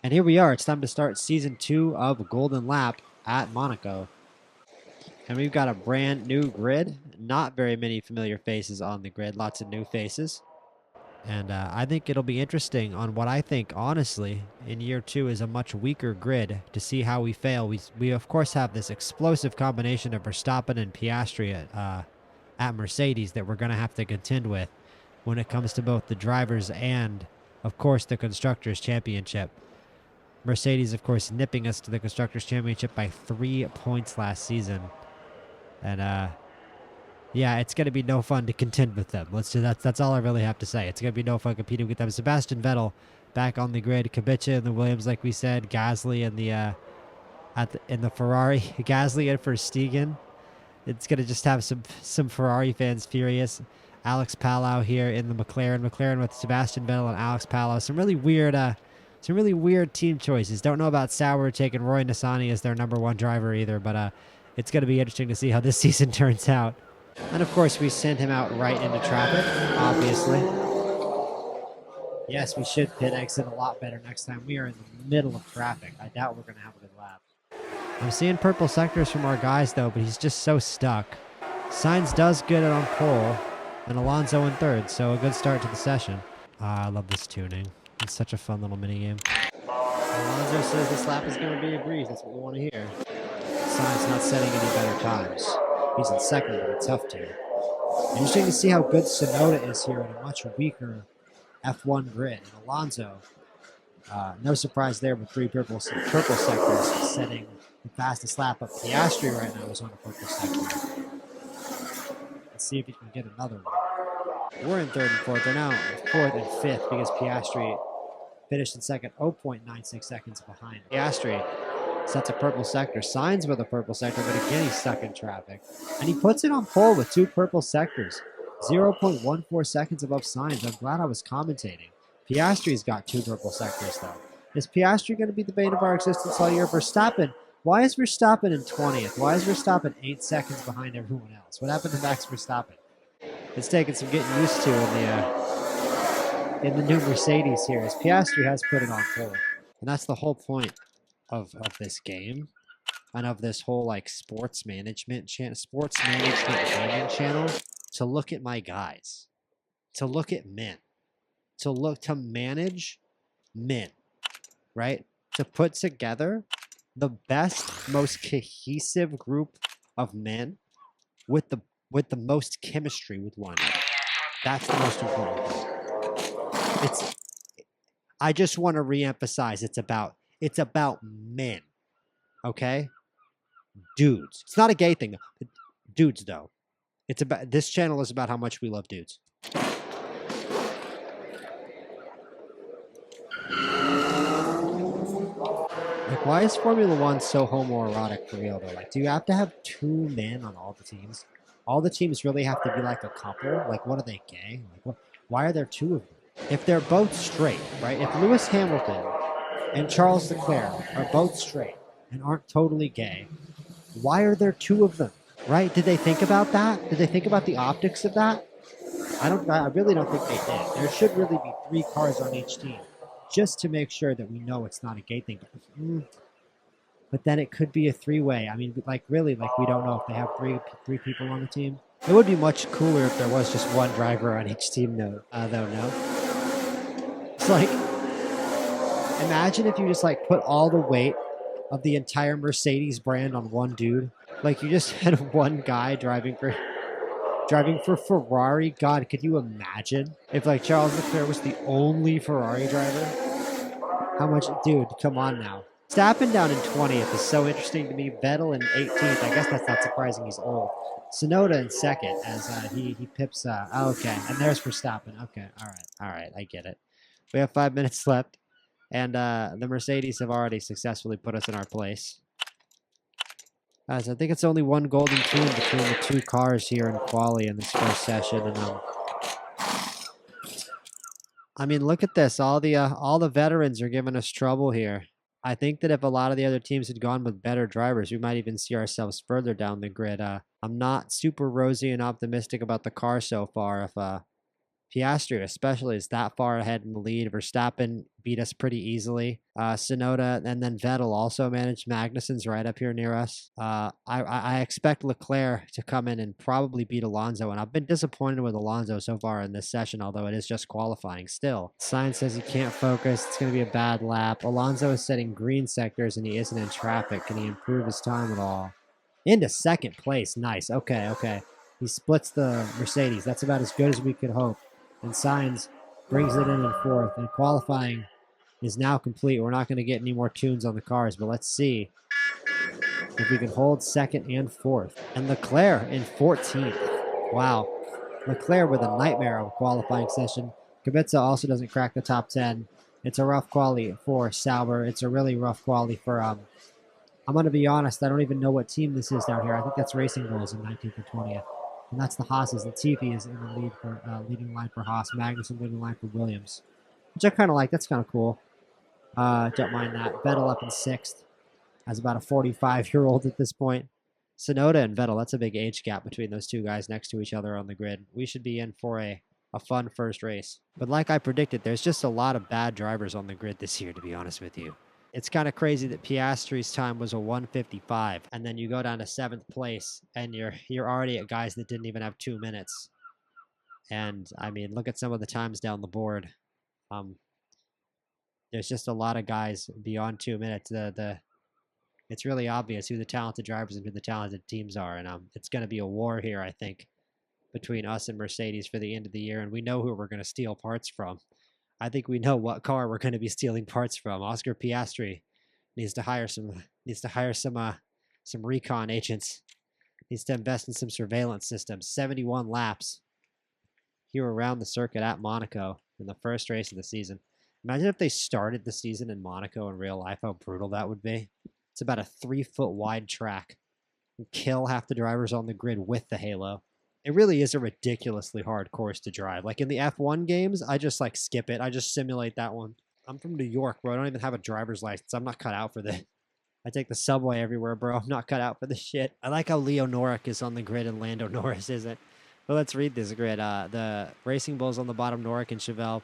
And here we are. It's time to start season 2 of Golden Lap at Monaco. And we've got a brand new grid. Not very many familiar faces on the grid. Lots of new faces. And I think it'll be interesting on what I think, honestly, in year 2 is a much weaker grid to see how we fail. We of course, have this explosive combination of Verstappen and Piastri at Mercedes that we're going to have to contend with when it comes to both the drivers and, of course, the Constructors' Championship. Mercedes, of course, nipping us to the Constructors' Championship by 3 points last season. And, yeah, it's going to be no fun to contend with them. That's all I really have to say. It's going to be no fun competing with them. Sebastian Vettel back on the grid. Kubica in the Williams, like we said. Gasly in the Ferrari. Gasly in for Stegen. It's going to just have some Ferrari fans furious. Alex Palou here in the McLaren. McLaren with Sebastian Vettel and Alex Palou. Some really weird team choices. Don't know about Sauber taking Roy Nissany as their #1 driver either, but it's going to be interesting to see how this season turns out. And of course, we send him out right into traffic, obviously. Yes, we should pit exit a lot better next time. We are in the middle of traffic. I doubt we're going to have a good lap. I'm seeing purple sectors from our guys, though, but he's just so stuck. Sainz does get it on pole, and Alonso in third, so a good start to the session. I love this tuning. It's such a fun little minigame. Alonso says this lap is going to be a breeze. That's what we want to hear. Sainz not setting any better times. He's in second, but it's tough to. Interesting to see how good Tsunoda is here in a much weaker F1 grid. And Alonso, no surprise there with 3 purple sectors, setting the fastest lap up. Piastri right now is on a purple sector. Let's see if he can get another one. We're in third and fourth. They're now fourth and fifth because Piastri finished in second, 0.96 seconds behind. Piastri sets a purple sector. Sainz with a purple sector, but again, he's stuck in traffic. And he puts it on pole with 2 purple sectors. 0.14 seconds above Sainz. I'm glad I was commentating. Piastri's got 2 purple sectors, though. Is Piastri going to be the bane of our existence all year? Verstappen. Why is Verstappen in 20th? Why is Verstappen 8 seconds behind everyone else? What happened to Max Verstappen? It's taking some getting used to in the new Mercedes here, as Piastri has put it on pole. And that's the whole point of this game and of this whole like sports management gaming channel, to look at my guys, to look at men, to manage men, right? To put together the best, most cohesive group of men with the most chemistry with one another. That's the most important thing. I just want to reemphasize it's about men. Okay? Dudes. It's not a gay thing though. Dudes though. This channel is about how much we love dudes. Like, why is Formula One so homoerotic for real though? Like, do you have to have 2 men on all the teams? All the teams really have to be like a couple? Like, what are they, gay? Like, why are there 2 of them? If they're both straight, right? If Lewis Hamilton and Charles Leclerc are both straight and aren't totally gay, why are there 2 of them, right? Did they think about that? Did they think about the optics of that? I really don't think they did. There should really be 3 cars on each team, just to make sure that we know it's not a gay thing. But then it could be a 3-way. I mean, like, really, like, we don't know if they have three people on the team. It would be much cooler if there was just 1 driver on each team, though, no? It's like, imagine if you just, like, put all the weight of the entire Mercedes brand on 1 dude. Like, you just had 1 guy driving for Ferrari. God, could you imagine if, like, Charles Leclerc was the only Ferrari driver? How much? Dude, come on now. Verstappen down in 20th is so interesting to me. Vettel in 18th. I guess that's not surprising. He's old. Tsunoda in second as he pips. Okay, and there's Verstappen. Okay, all right. I get it. We have 5 minutes left, and the Mercedes have already successfully put us in our place. Guys, I think it's only 1 golden tune between the 2 cars here in Quali in this first session, and I mean, look at this. All the veterans are giving us trouble here. I think that if a lot of the other teams had gone with better drivers, we might even see ourselves further down the grid. I'm not super rosy and optimistic about the car so far. Piastri especially is that far ahead in the lead. Verstappen beat us pretty easily. Tsunoda and then Vettel also managed. Magnussen's right up here near us. I expect Leclerc to come in and probably beat Alonso, and I've been disappointed with Alonso so far in this session, although it is just qualifying still. Sainz says he can't focus. It's going to be a bad lap. Alonso is setting green sectors, and he isn't in traffic. Can he improve his time at all? Into second place. Nice. Okay. He splits the Mercedes. That's about as good as we could hope. And Sainz brings it in fourth. And qualifying is now complete. We're not going to get any more tunes on the cars, but let's see if we can hold second and fourth. And Leclerc in 14th. Wow. Leclerc with a nightmare of a qualifying session. Kubica also doesn't crack the top 10. It's a rough quali for Sauber. It's a really rough quali for I'm going to be honest, I don't even know what team this is down here. I think that's Racing Bulls in 19th and 20th. And that's the Haas's. Latifi is in the lead for leading line for Haas. Magnussen leading line for Williams, which I kind of like. That's kind of cool. Don't mind that. Vettel up in 6th as about a 45-year-old at this point. Tsunoda and Vettel, that's a big age gap between those two guys next to each other on the grid. We should be in for a fun first race. But like I predicted, there's just a lot of bad drivers on the grid this year, to be honest with you. It's kind of crazy that Piastri's time was a 1:55, and then you go down to 7th place, and you're already at guys that didn't even have 2 minutes. And I mean, look at some of the times down the board. There's just a lot of guys beyond 2 minutes. It's really obvious who the talented drivers and who the talented teams are, and it's going to be a war here, I think, between us and Mercedes for the end of the year, and we know who we're going to steal parts from. I think we know what car we're going to be stealing parts from. Oscar Piastri needs to hire some recon agents. Needs to invest in some surveillance systems. 71 laps here around the circuit at Monaco in the first race of the season. Imagine if they started the season in Monaco in real life, how brutal that would be. It's about a 3-foot wide track. And kill half the drivers on the grid with the halo. It really is a ridiculously hard course to drive. Like in the F1 games, I just like skip it. I just simulate that one. I'm from New York, bro. I don't even have a driver's license. I'm not cut out for this. I take the subway everywhere, bro. I'm not cut out for this shit. I like how Leo Norrick is on the grid and Lando Norris isn't. But let's read this grid. The Racing Bulls on the bottom, Norrick and Chevelle.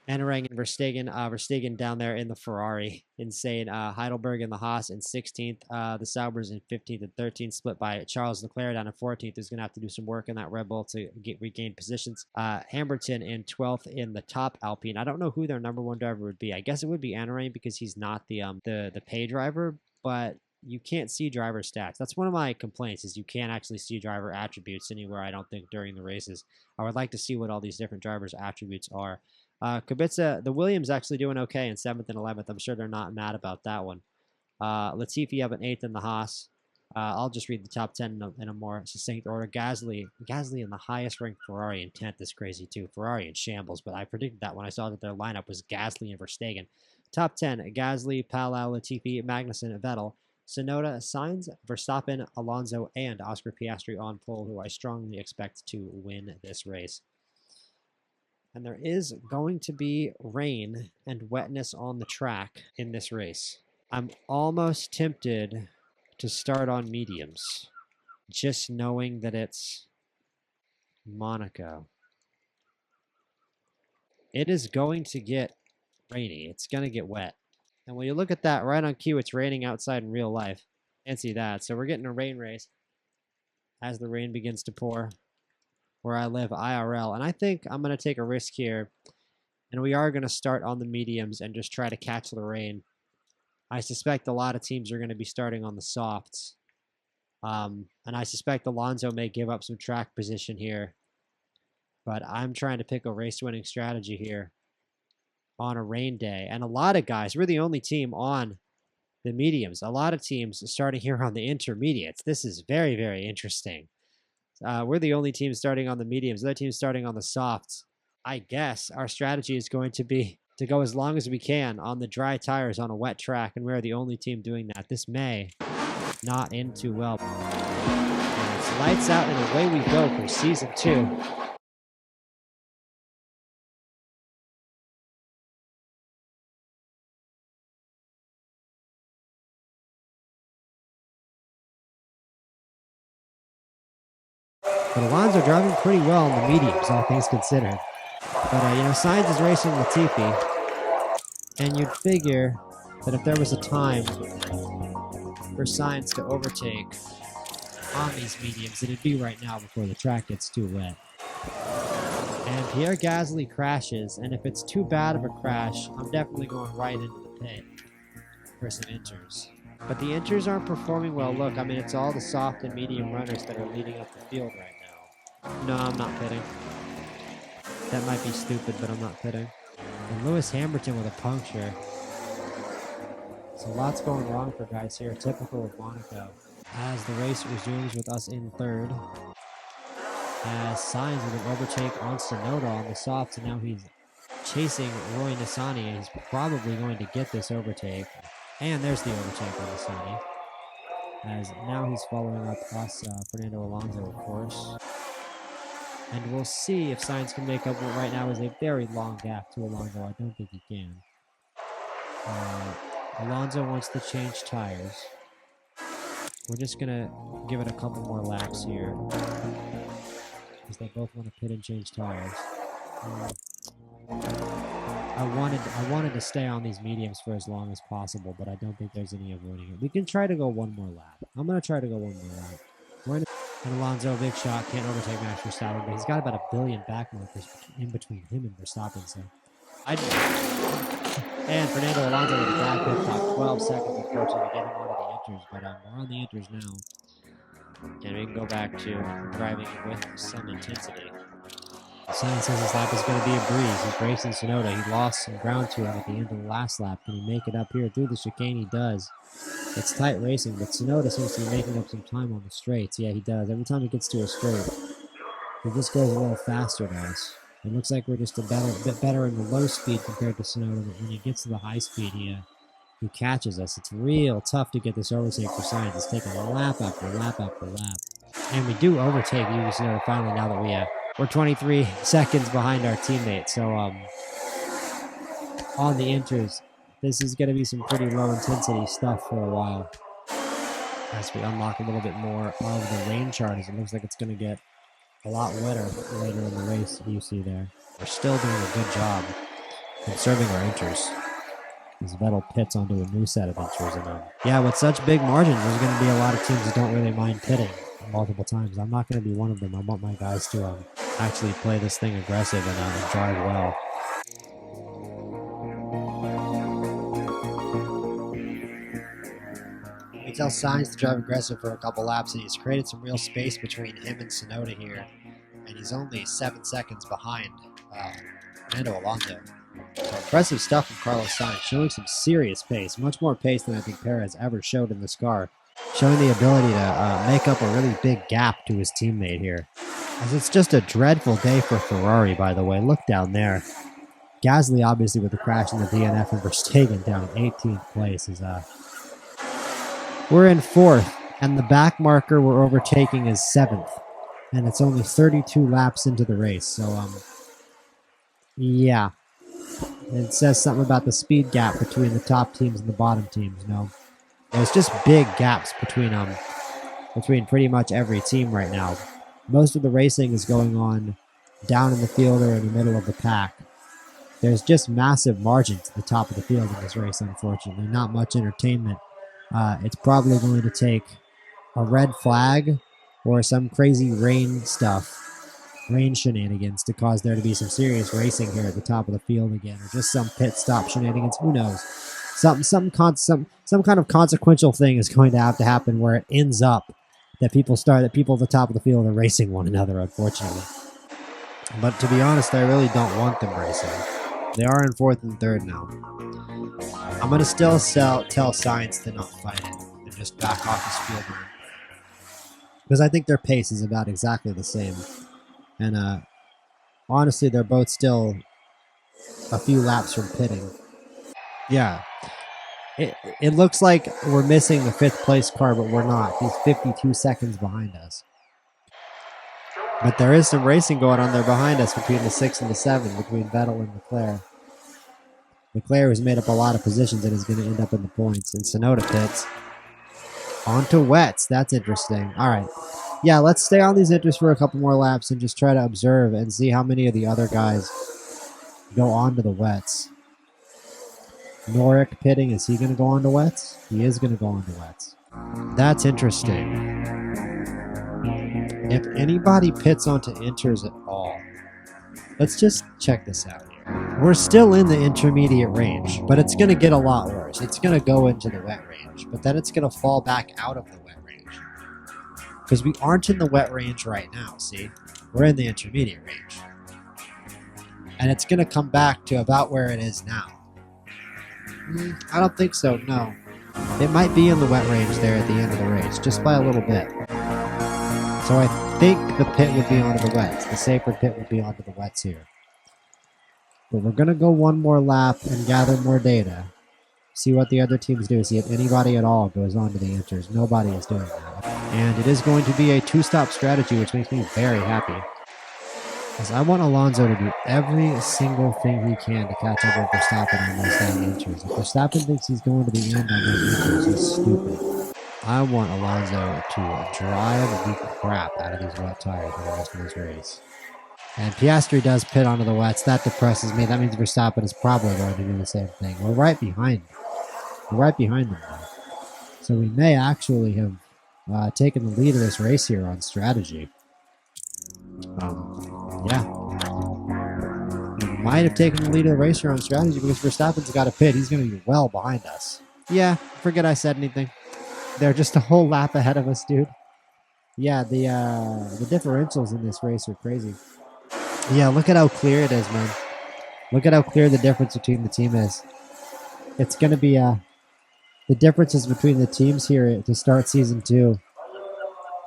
Ennerang and Verstappen, Verstappen down there in the Ferrari. Insane. Heidelberg in the Haas in 16th. The Saubers in 15th and 13th, split by Charles Leclerc down in 14th, who's going to have to do some work in that Red Bull to regain positions. Hamilton in 12th in the top Alpine. I don't know who their number one driver would be. I guess it would be Ennerang because he's not the pay driver, but you can't see driver stats. That's one of my complaints is you can't actually see driver attributes anywhere, I don't think, during the races. I would like to see what all these different drivers' attributes are. Kubica, the Williams actually doing okay in 7th and 11th. I'm sure they're not mad about that one. Latifi up in 8th in the Haas. I'll just read the top 10 in a more succinct order. Gasly in the highest ranked Ferrari in 10th is crazy too. Ferrari in shambles, but I predicted that when I saw that their lineup was Gasly and Verstappen. Top 10, Gasly, Palau, Latifi, Magnussen, Vettel, Tsunoda, Sainz, Verstappen, Alonso, and Oscar Piastri on pole, who I strongly expect to win this race. And there is going to be rain and wetness on the track in this race. I'm almost tempted to start on mediums, just knowing that it's Monaco. It is going to get rainy. It's going to get wet. And when you look at that right on cue, it's raining outside in real life. Can't see that. So we're getting a rain race as the rain begins to pour where I live, IRL. And I think I'm going to take a risk here. And we are going to start on the mediums and just try to catch the rain. I suspect a lot of teams are going to be starting on the softs. And I suspect Alonso may give up some track position here. But I'm trying to pick a race-winning strategy here on a rain day. And a lot of guys, we're the only team on the mediums. A lot of teams starting here on the intermediates. This is very, very interesting. We're the only team starting on the mediums. Other teams starting on the softs. I guess our strategy is going to be to go as long as we can on the dry tires on a wet track, and we're the only team doing that. This may not end too well. And it's lights out, and away we go for Season 2. But Alonso driving pretty well in the mediums, all things considered. But, you know, Sainz is racing Latifi, and you'd figure that if there was a time for Sainz to overtake on these mediums, it'd be right now before the track gets too wet. And Pierre Gasly crashes, and if it's too bad of a crash, I'm definitely going right into the pit for some inters. But the inters aren't performing well. Look, I mean, it's all the soft and medium runners that are leading up the field right now. No, I'm not pitting. That might be stupid, but I'm not pitting. And Lewis Hamilton with a puncture. So lots going wrong for guys here, typical of Monaco. As the race resumes with us in third, as Sainz with an overtake on Tsunoda on the softs, and now he's chasing Roy Nissany, and he's probably going to get this overtake. And there's the overtake on Nissany. As now he's following up us, Fernando Alonso, of course. And we'll see if Sainz can make up what right now is a very long gap to Alonso. I don't think he can. Alonso wants to change tires. We're just going to give it a couple more laps here, because they both want to pit and change tires. I wanted to stay on these mediums for as long as possible, but I don't think there's any avoiding it. We can try to go one more lap. I'm going to try to go one more lap. And Alonso, big shot, can't overtake Max Verstappen, but he's got about 1 billion back markers in between him and Verstappen, so... And Fernando Alonso with a bad pit stop, 12 seconds, unfortunately, to get him onto the inters, but we're on the inters now. And we can go back to driving with some intensity. Sainz says his lap is going to be a breeze. He's racing Tsunoda. He lost some ground to him at the end of the last lap. Can he make it up here through the chicane? He does. It's tight racing, but Tsunoda seems to be making up some time on the straights. Yeah, he does. Every time he gets to a straight, he just goes a little faster than us. It looks like we're just a bit better in the low speed compared to Tsunoda, but when he gets to the high speed, he catches us. It's real tough to get this overtake for Sainz. It's taking lap after lap after lap. And we do overtake Yuki Tsunoda finally now that we're 23 seconds behind our teammate. So on the inters, this is going to be some pretty low intensity stuff for a while. As we unlock a little bit more of the rain charters, it looks like it's going to get a lot wetter later in the race. You see there, we're still doing a good job conserving our inters. As Vettel pits onto a new set of inters, and yeah, with such big margins, there's going to be a lot of teams that don't really mind pitting multiple times. I'm not going to be one of them. I want my guys to actually play this thing aggressive and drive well. We tell Sainz to drive aggressive for a couple laps, and he's created some real space between him and Tsunoda here, and he's only 7 seconds behind Fernando Alonso. So impressive stuff from Carlos Sainz, showing some serious pace, much more pace than I think Perez ever showed in this car, showing the ability to make up a really big gap to his teammate here. As it's just a dreadful day for Ferrari, by the way. Look down there. Gasly, obviously, with the crash in the DNF, and Verstappen down in 18th place. We're in 4th, and the back marker we're overtaking is 7th. And it's only 32 laps into the race, so, yeah. It says something about the speed gap between the top teams and the bottom teams, no? There's just big gaps between pretty much every team right now. Most of the racing is going on down in the field or in the middle of the pack. There's just massive margins at the top of the field in this race, unfortunately. Not much entertainment. It's probably going to take a red flag or some crazy rain shenanigans to cause there to be some serious racing here at the top of the field again, or just some pit stop shenanigans. Who knows? Some kind of consequential thing is going to have to happen where it ends up that people at the top of the field are racing one another, unfortunately. But to be honest, I really don't want them racing. They are in 4th and 3rd now. I'm going to still tell Sainz to not fight it and just back off his field run, because I think their pace is about exactly the same. And honestly, they're both still a few laps from pitting. Yeah. It looks like we're missing the 5th place car, but we're not. He's 52 seconds behind us. But there is some racing going on there behind us between the 6 and the 7, between Vettel and Leclerc. Leclerc has made up a lot of positions and is going to end up in the points. And Tsunoda pits. Onto wets. That's interesting. All right. Yeah, let's stay on these inters for a couple more laps and just try to observe and see how many of the other guys go on to the wets. Norick pitting, is he going to go on to wets? He is going to go on to wets. That's interesting. If anybody pits onto inters at all, let's just check this out here. We're still in the intermediate range, but it's going to get a lot worse. It's going to go into the wet range, but then it's going to fall back out of the wet range. Because we aren't in the wet range right now, see? We're in the intermediate range. And it's going to come back to about where it is now. I don't think so, no. It might be in the wet range there at the end of the race, just by a little bit. So I think the pit would be onto the wets. The safer pit would be onto the wets here. But we're going to go one more lap and gather more data. See what the other teams do. See if anybody at all goes on to the inters. Nobody is doing that. And it is going to be a two-stop strategy, which makes me very happy. Because I want Alonso to do every single thing he can to catch up with Verstappen on those dang inters. If Verstappen thinks he's going to the end on those inters, he's stupid. I want Alonso to drive the crap out of these wet tires for the rest of this race. And Piastri does pit onto the wets. That depresses me. That means Verstappen is probably going to do the same thing. We're right behind. We're right behind them now. So we may actually have taken the lead of this race here on strategy. Yeah. We might have taken the lead of the race here on strategy because Verstappen's got a pit. He's going to be well behind us. Yeah, forget I said anything. They're just a whole lap ahead of us, dude. Yeah, the differentials in this race are crazy. Yeah, look at how clear it is, man. Look at how clear the difference between the team is. It's going to be the differences between the teams here to start season 2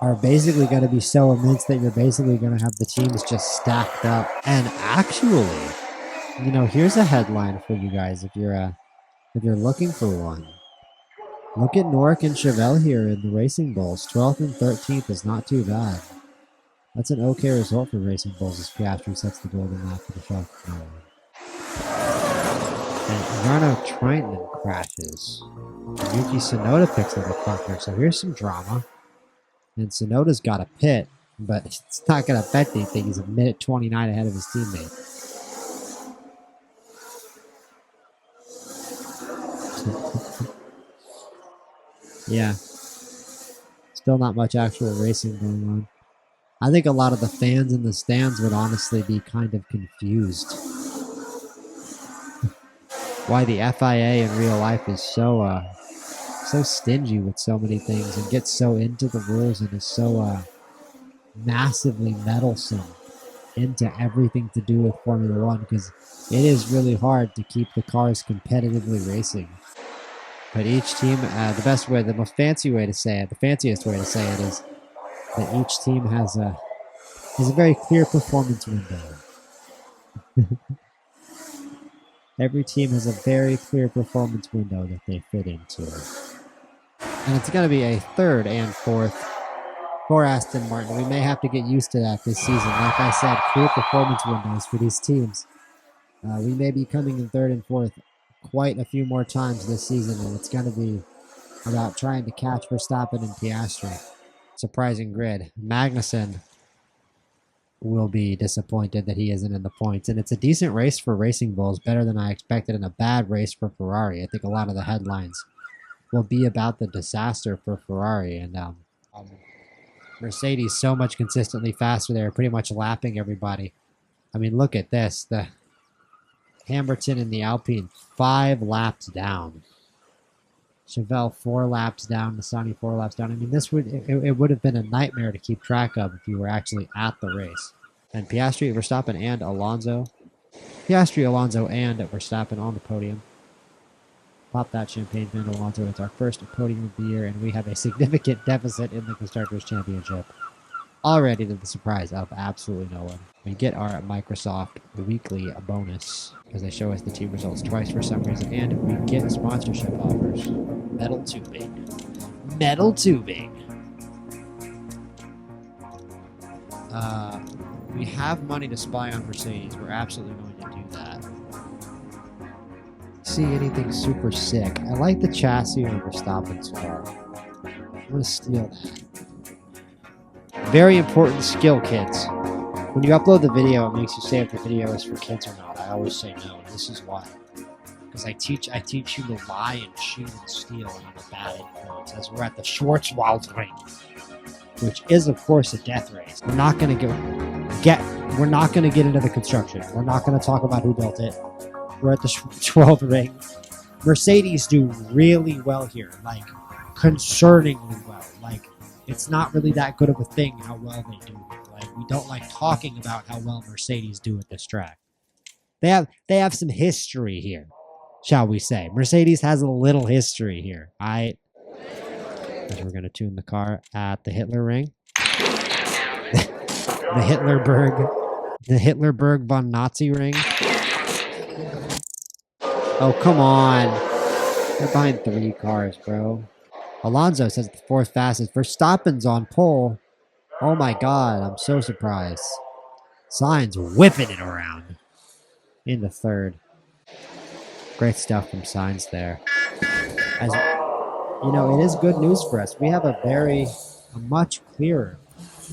are basically going to be so immense that you're basically going to have the teams just stacked up. And actually, you know, here's a headline for you guys if you're looking for one. Look at Norick and Chevelle here in the Racing Bulls. 12th and 13th is not too bad. That's an okay result for Racing Bulls as Piastri sets the golden lap for the show. And Jarno Triton crashes. Yuki Tsunoda picks up a puncture. So here's some drama. And Tsunoda's got a pit, but it's not going to affect anything. He's a minute 29 ahead of his teammate. Yeah. Still not much actual racing going on. I think a lot of the fans in the stands would honestly be kind of confused. Why the FIA in real life is so stingy with so many things and gets so into the rules and is so massively meddlesome into everything to do with Formula One, because it is really hard to keep the cars competitively racing. But each team, the best way, the most fancy way to say it, the fanciest way to say it is that each team has a very clear performance window. Every team has a very clear performance window that they fit into. And it's going to be a 3rd and 4th for Aston Martin. We may have to get used to that this season. Like I said, clear performance windows for these teams. We may be coming in 3rd and 4th quite a few more times this season, and it's going to be about trying to catch Verstappen and Piastri. Surprising grid. Magnussen will be disappointed that he isn't in the points, and it's a decent race for Racing Bulls, better than I expected, and a bad race for Ferrari. I think a lot of the headlines will be about the disaster for Ferrari, and Mercedes so much consistently faster. They're pretty much lapping everybody. I mean, look at this. The Hamilton and the Alpine 5 laps down. Chevelle 4 laps down. Masani 4 laps down. I mean, this would have been a nightmare to keep track of if you were actually at the race. And Piastri, Verstappen, and Alonso. Piastri, Alonso, and Verstappen on the podium. Pop that champagne fan, Alonso. It's our first podium of the year, and we have a significant deficit in the Constructors' Championship. Already to the surprise of absolutely no one. We get our Microsoft weekly bonus because they show us the team results twice for some reason, and we get sponsorship offers. Metal tubing. Metal tubing. We have money to spy on Mercedes. We're absolutely going to do that. See anything super sick. I like the chassis on Verstappen's car. I'm going to steal that. Very important skill, kids. When you upload the video, it makes you say if the video is for kids or not. I I always say no, and this is why. Because I teach you to lie and cheat and steal, and I'm a bad influence. As we're at the Schwarzwald ring, which is of course a death race. We're not gonna we're not gonna get into the construction. We're not gonna talk about who built it. We're at the Schwarzwald ring. Mercedes do really well here, like concerningly well. Like it's not really that good of a thing how well they do. Like we don't like talking about how well Mercedes do at this track. They have some history here, shall we say. Mercedes has a little history here. We're going to tune the car at the Hitler ring. the Hitlerberg von Nazi ring. Oh, come on. They're behind 3 cars, bro. Alonso says the 4th fastest. Verstappen's on pole. Oh my god, I'm so surprised. Sainz whipping it around in the 3rd. Great stuff from Sainz there. As you know, it is good news for us. We have a much clearer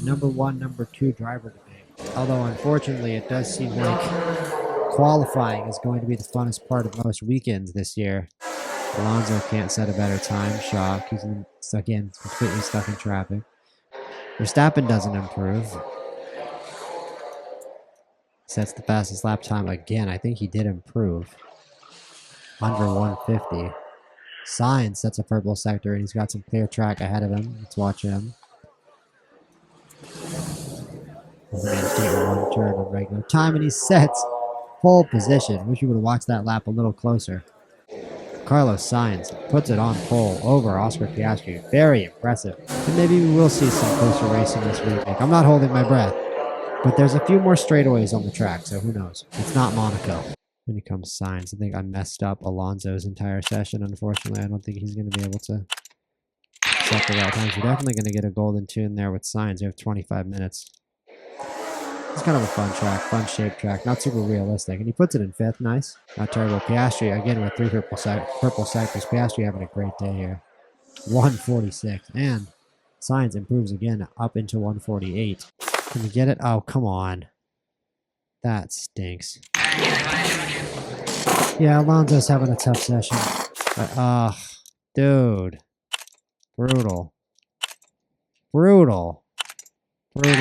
number 1, number 2 driver debate. Although, unfortunately, it does seem like qualifying is going to be the funnest part of most weekends this year. Alonso can't set a better time. Shock. He's completely stuck in traffic. Verstappen doesn't improve. Sets the fastest lap time again. I think he did improve. Under 150. Sainz sets a purple sector, and he's got some clear track ahead of him. Let's watch him. He's going to take 1 turn on regular time, and he sets pole position. Wish you would have watched that lap a little closer. Carlos Sainz puts it on pole over Oscar Piastri. Very impressive. And maybe we will see some closer racing this week. I'm not holding my breath. But there's a few more straightaways on the track, so who knows? It's not Monaco. When it comes to Sainz, I think I messed up Alonso's entire session. Unfortunately, I don't think he's going to be able to set the right times. We're definitely going to get a golden tune there with Sainz. We have 25 minutes. It's kind of a fun track, fun shaped track, not super realistic. And he puts it in 5th, nice. Not terrible. Piastri, again, with 3 purple sectors. Piastri having a great day here. 146. And Sainz improves again up into 148. Can we get it? Oh, come on. That stinks. Yeah, Alonso's having a tough session. But, dude. Brutal. Brutal. Because,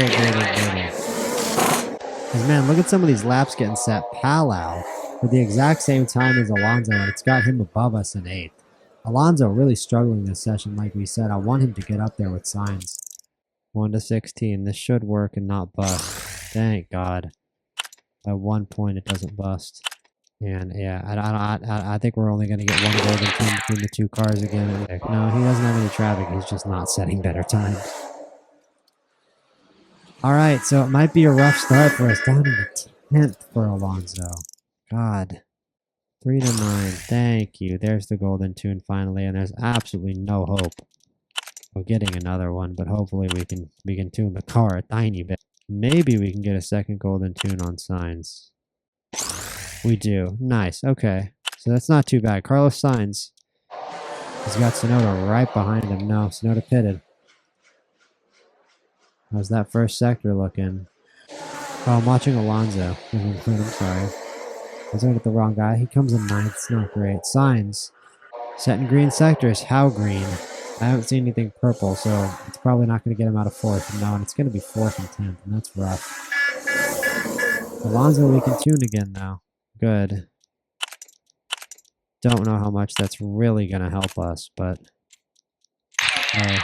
man, look at some of these laps getting set. Palau with the exact same time as Alonso, and it's got him above us in 8th. Alonso really struggling this session, like we said. I want him to get up there with Sainz. 1 to 16. This should work and not bust. Thank God. By 1 point, it doesn't bust. And yeah, I think we're only going to get 1 golden tune between the 2 cars again. No, he doesn't have any traffic. He's just not setting better times. All right, so it might be a rough start for us. Down in the 10th for Alonso. God. 3 to 9. Thank you. There's the golden tune finally, and there's absolutely no hope of getting another one, but hopefully we can tune the car a tiny bit. Maybe we can get a second golden tune on Sainz. We do. Nice. Okay. So that's not too bad. Carlos Sainz. He's got Tsunoda right behind him. No, Tsunoda pitted. How's that first sector looking? Oh, I'm watching Alonso. I'm sorry. I was looking at the wrong guy. He comes in 9th. It's not great. Sainz. Setting green sectors. How green? I haven't seen anything purple, so it's probably not going to get him out of 4th. No, and it's going to be 4th and 10th, and that's rough. Alonso, we can tune again now. Good. Don't know how much that's really going to help us, but that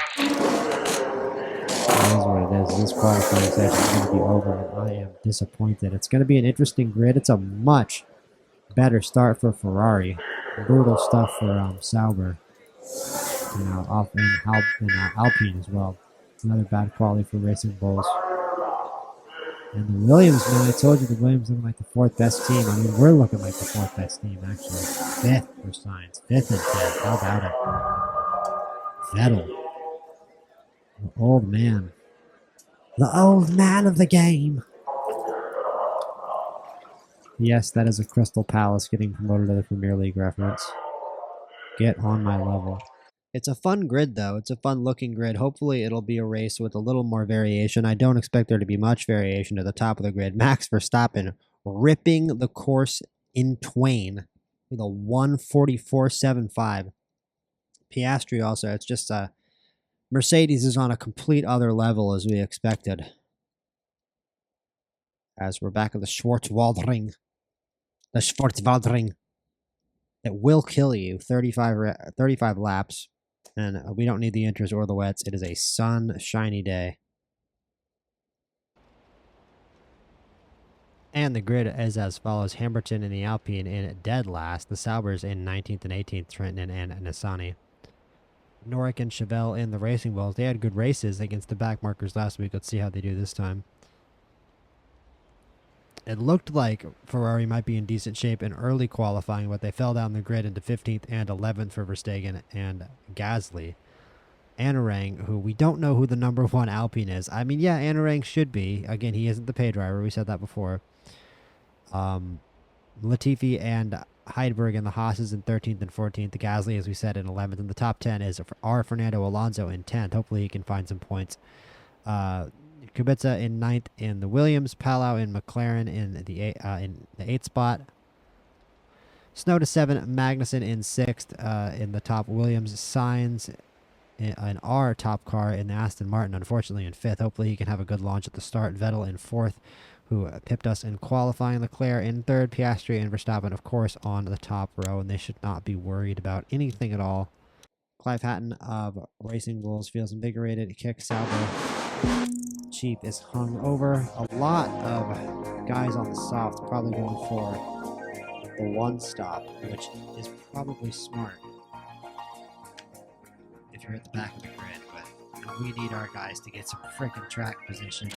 is what it is. This qualifying session is going to be over, and I am disappointed. It's going to be an interesting grid. It's a much better start for Ferrari. Brutal stuff for Sauber. You know, Alpine as well. Another bad quality for Racing Bulls. And the Williams, man, I told you the Williams looking like the 4th best team. I mean, we're looking like the 4th best team, actually. 5th for Sainz. 5th and 10th. How about it? Vettel. The old man. The old man of the game. Yes, that is a Crystal Palace getting promoted to the Premier League reference. Get on my level. It's a fun grid, though. It's a fun-looking grid. Hopefully, it'll be a race with a little more variation. I don't expect there to be much variation to the top of the grid. Max Verstappen ripping the course in twain with a 144.75. Piastri also, it's just Mercedes is on a complete other level as we expected. As we're back at the Schwarzwaldring. The Schwarzwaldring. It will kill you. 35 laps. And we don't need the inters or the wets. It is a sunshiny day. And the grid is as follows. Hamilton in the Alpine in dead last. The Saubers in 19th and 18th. Trenton and Nissani. Norick and Chevelle in the Racing Bulls. They had good races against the back markers last week. Let's see how they do this time. It looked like Ferrari might be in decent shape in early qualifying, but they fell down the grid into 15th and 11th for Verstappen and Gasly. Anarang, who we don't know who the number 1 Alpine is. I mean, yeah, Anarang should be. Again, he isn't the pay driver. We said that before. Latifi and Heidberg and the Haas's in 13th and 14th. The Gasly, as we said, in 11th. And the top 10 is our Fernando Alonso in 10th. Hopefully he can find some points. Kubica in 9th in the Williams. Palau in McLaren in the 8th spot. Snow to 7. Magnussen in 6th in the top Williams. Sainz in our top car in the Aston Martin, unfortunately in 5th. Hopefully he can have a good launch at the start. Vettel in 4th, who pipped us in qualifying. Leclerc in 3rd. Piastri and Verstappen, of course, on the top row, and they should not be worried about anything at all. Clive Hatton of Racing Bulls feels invigorated. Kick Sauber. Cheap is hung over. A lot of guys on the soft probably going for the 1 stop, which is probably smart if you're at the back of the grid, but we need our guys to get some freaking track position.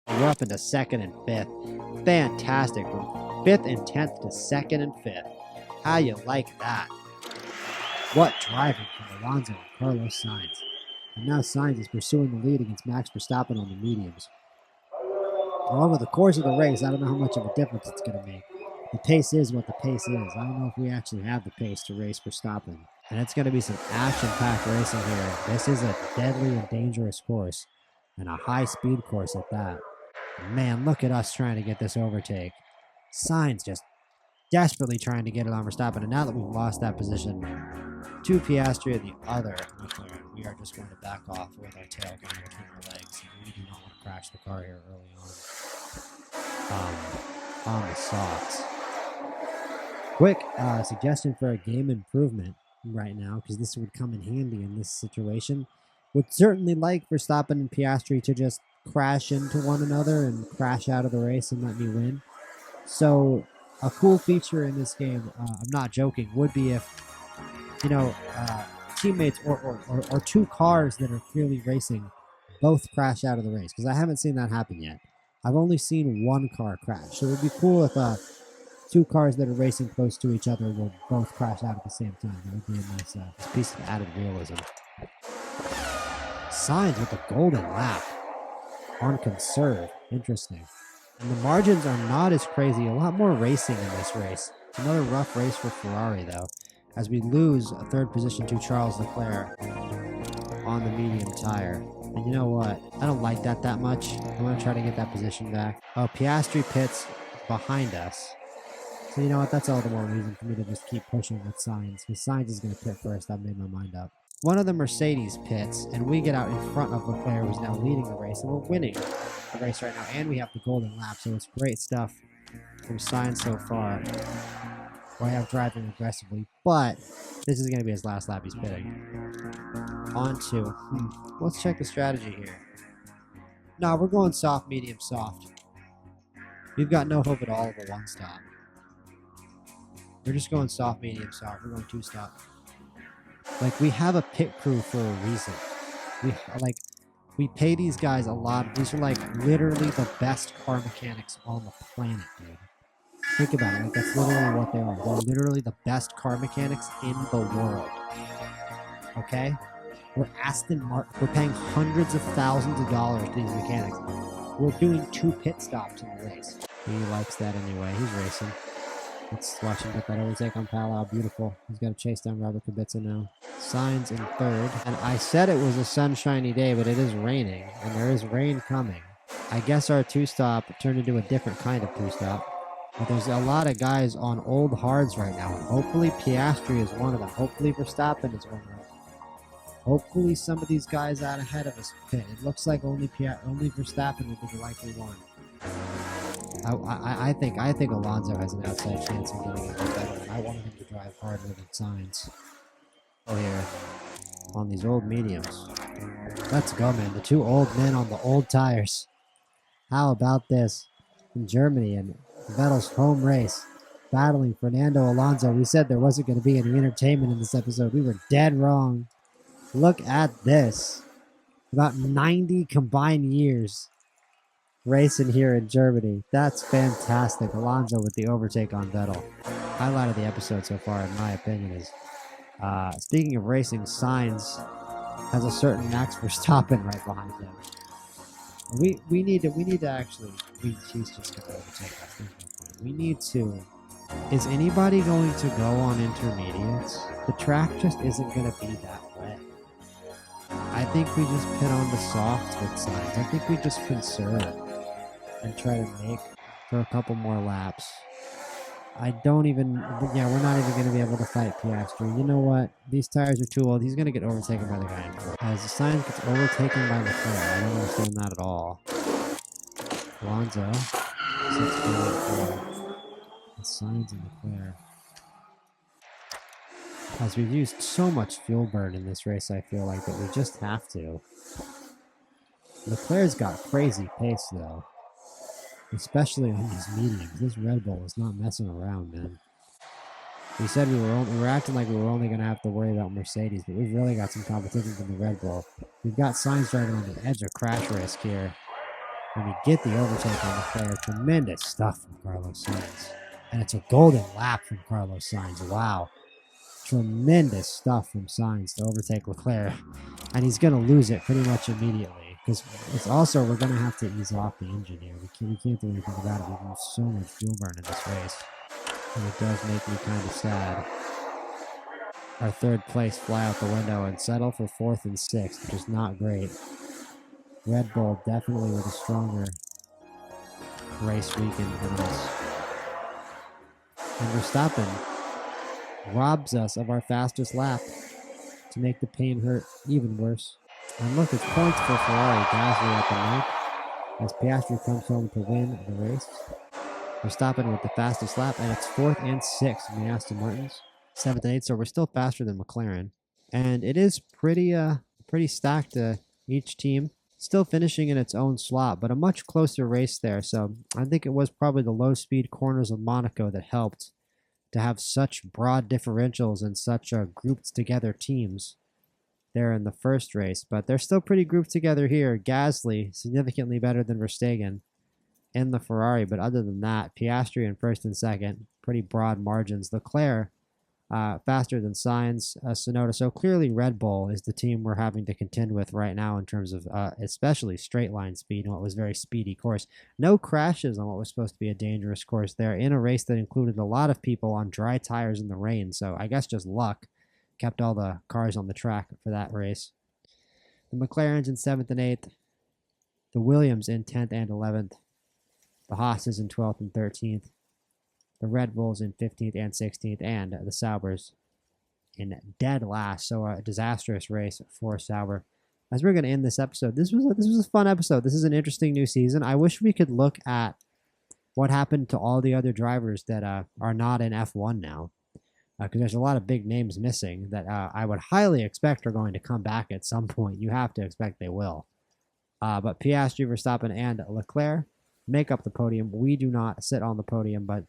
We're up into 2nd and 5th. Fantastic. From 5th and 10th to 2nd and 5th. How you like that? What driving from Alonso and Carlos Sainz. And now Sainz is pursuing the lead against Max Verstappen on the mediums. Over the course of the race, I don't know how much of a difference it's going to make. The pace is what the pace is. I don't know if we actually have the pace to race Verstappen. And it's going to be some action-packed racing here. This is a deadly and dangerous course. And a high-speed course at that. Man, look at us trying to get this overtake. Sainz just desperately trying to get it on Verstappen. And now that we've lost that position to Piastri and the other McLaren, we are just going to back off with our tail going between our legs. We do not want to crash the car here early on the softs. Quick suggestion for a game improvement right now, because this would come in handy in this situation. Would certainly like Verstappen and Piastri to just crash into one another and crash out of the race and let me win. So a cool feature in this game, I'm not joking, would be if, teammates or 2 cars that are clearly racing both crash out of the race, because I haven't seen that happen yet. I've only seen 1 car crash. So it would be cool if 2 cars that are racing close to each other will both crash out at the same time. That would be a nice piece of added realism. Sainz with the golden lap on conserve. Interesting. And the margins are not as crazy. A lot more racing in this race. Another rough race for Ferrari, though, as we lose a 3rd position to Charles Leclerc on the medium tire. And you know what? I don't like that much. I'm going to try to get that position back. Oh, Piastri pits behind us. So you know what? That's all the more reason for me to just keep pushing with Sainz. Because Sainz is going to pit first. I've made my mind up. One of the Mercedes pits, and we get out in front of Leclerc, who's now leading the race. And we're winning the race right now. And we have the golden lap. So it's great stuff from Sainz so far. I have driving aggressively, but this is going to be his last lap he's pitting. On to, let's check the strategy here. No, we're going soft, medium, soft. We've got no hope at all of a 1 stop. We're just going soft, medium, soft. We're going 2 stop. Like, we have a pit crew for a reason. We pay these guys a lot. These are literally the best car mechanics on the planet, dude. Think about it. That's literally what they are. They're literally the best car mechanics in the world. Okay? We're Aston Martin. We're paying hundreds of thousands of dollars to these mechanics. We're doing 2 pit stops in the race. He likes that anyway. He's racing. Let's watch him get that overtake on Palau. Beautiful. He's got to chase down Robert Kubica now. Sainz in third. And I said it was a sunshiny day, but it is raining. And there is rain coming. I guess our two-stop turned into a different kind of two-stop. But there's a lot of guys on old hards right now. And hopefully Piastri is one of them. Hopefully Verstappen is one of them. Hopefully some of these guys out ahead of us pit. It looks like only Verstappen will be the likely one. I think Alonso has an outside chance of getting it better, and I wanted him to drive harder than Sainz. Oh, here on these old mediums. Let's go, man. The two old men on the old tires. How about this? In Germany, and Vettel's home race, battling Fernando Alonso. We said there wasn't going to be any entertainment in this episode. We were dead wrong. Look at this. About 90 combined years racing here in Germany. That's fantastic. Alonso with the overtake on Vettel. Highlight of the episode so far, in my opinion, is speaking of racing, Sainz has a certain Max Verstappen right behind him. We need to actually. He's just gonna overtake us. There's no point. We need to. Is anybody going to go on intermediates? The track just isn't gonna be that wet. I think we just pit on the softs with Sainz. I think we just conserve and try to make for a couple more laps. We're not even going to be able to fight Piastri. You know what? These tires are too old. He's going to get overtaken by the guy in front. As the Sainz gets overtaken by Leclerc, I don't understand that at all. Alonso, 6.84. Sainz and Leclerc. As we've used so much fuel burn in this race, I feel like that we just have to. Leclerc's got crazy pace, though. Especially on these mediums. This Red Bull is not messing around, man. We said we were acting like we were only going to have to worry about Mercedes, but we've really got some competition from the Red Bull. We've got Sainz driving on the edge of crash risk here. And we get the overtake on Leclerc. Tremendous stuff from Carlos Sainz. And it's a golden lap from Carlos Sainz. Wow. Tremendous stuff from Sainz to overtake Leclerc. And he's going to lose it pretty much immediately. Because it's also, we're going to have to ease off the engine here. We can't do anything about it. We've used so much fuel burn in this race. And it does make me kind of sad. Our third place fly out the window and settle for 4th and 6th, which is not great. Red Bull definitely with a stronger race weekend than us. And Verstappen robs us of our fastest lap to make the pain hurt even worse. And look, it's points for Ferrari. Gasly at the 9th as Piastri comes home to win the race. Verstappen with the fastest lap, and it's 4th and 6th in the Aston Martins. 7th and 8th, so we're still faster than McLaren. And it is pretty stacked, each team. Still finishing in its own slot, but a much closer race there. So I think it was probably the low-speed corners of Monaco that helped to have such broad differentials and such grouped-together teams there in the first race. But they're still pretty grouped together here. Gasly, significantly better than Verstappen in the Ferrari. But other than that, Piastri in 1st and 2nd, pretty broad margins. Leclerc, faster than Sainz, Tsunoda. So clearly Red Bull is the team we're having to contend with right now in terms of especially straight line speed and what was a very speedy course. No crashes on what was supposed to be a dangerous course there in a race that included a lot of people on dry tires in the rain. So I guess just luck kept all the cars on the track for that race. The McLarens in 7th and 8th. The Williams in 10th and 11th. The Haas's in 12th and 13th. The Red Bulls in 15th and 16th, and the Saubers in dead last. So a disastrous race for Sauber. As we're going to end this episode, this was a fun episode. This is an interesting new season. I wish we could look at what happened to all the other drivers that are not in F1 now, because there's a lot of big names missing that I would highly expect are going to come back at some point. You have to expect they will. But Piastri, Verstappen, and Leclerc make up the podium. We do not sit on the podium, but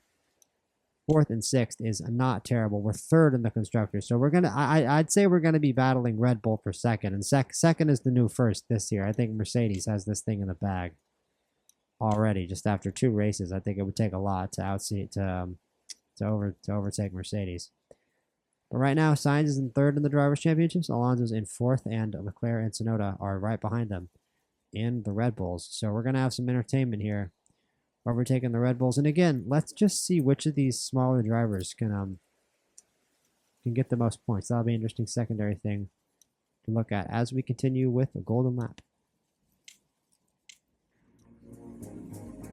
4th and 6th is not terrible. We're 3rd in the constructors. So I'd say we're gonna be battling Red Bull for 2nd. And second is the new 1st this year. I think Mercedes has this thing in the bag already. Just after 2 races, I think it would take a lot to overtake Mercedes. But right now, Sainz is in 3rd in the Drivers' Championships. Alonso's in 4th, and Leclerc and Tsunoda are right behind them in the Red Bulls. So we're gonna have some entertainment here overtaking the Red Bulls. And again, let's just see which of these smaller drivers can get the most points. That'll be an interesting secondary thing to look at as we continue with the Golden Lap.